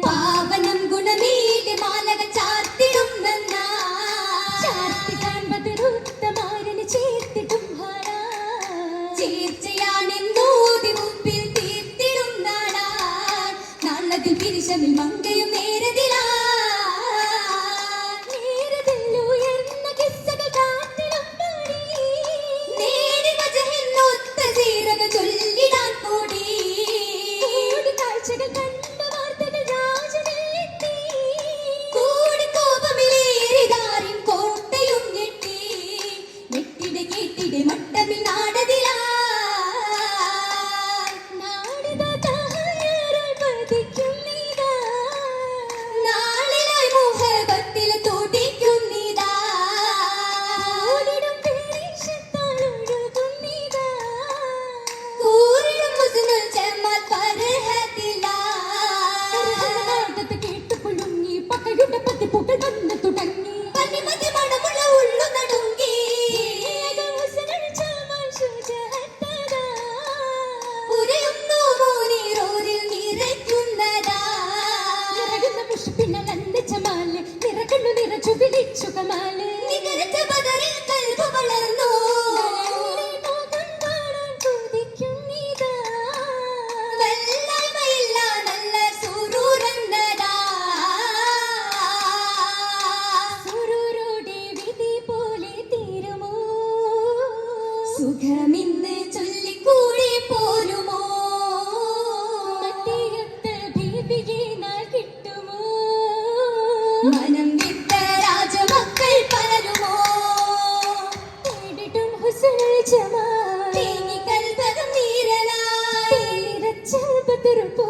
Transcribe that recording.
പാവനം ഗുണമേലെ മാലകൾ ചാർത്തിടും നന്നാ ചാർത്തി കാൺപതിരുത്തമാരന് ചേർത്തിടും ഹാരാ ചേർച്ചയാണെന്നോതി മുമ്പിൽ തീർത്തിടും നാടാ നാളതിൽ പിരിശമിൽ മങ്കയും നേരതിലാ നേരതിലുയർന്ന കിസ്സകൾ കാറ്റിലും പാടി നേടി വജഹിന്നൊത്ത സീരക ചൊല്ലിടാൻ കൂടി കൂടി കാഴ്ചകൾ കണ്ട വാർത്തകൾ രാജനെത്തി കൂടി കോപമിലേറിതാറിൻ കോട്ടയും ഞെട്ടി ഞെട്ടിടെ കേട്ടിടെ മട്ടമിൽ നാടതിലാ നാടിത തായാരായി പതിക്കുന്നീതാ നാളിലായി മുഹബത്തിൽ തുടിക്കുന്നീതാ ഓടിടും പേരീശത്താൽ ഒഴുകുന്നീതാ കൂറിടും മുസ്നുൽ ജമാൽ ഫർഹത്തിലാ നാടത്ത് കേട്ടു കുലുങ്ങി പകയുടെ പതിപ്പുകൾ വന്നു തുടങ്ങി പതിമതി മണമുള്ള ഉള്ളു നടുങ്ങി ഉരയുന്നു മൂനീറോരിൽ നിറയ്ക്കുന്നതാ നികരച്ച ബദറിൽ കൽബ് വളർന്നു വല്ലായ്മയില്ല നല്ല സുരൂരെന്നതാ സുഖമിന്ന് ചൊല്ലിക്കൂടി പോരുമോ മനം വിട്ട രാജമക്കൾ പലരുമോ തേങ്ങി കൽബകം നീരനായി ൂപ്പ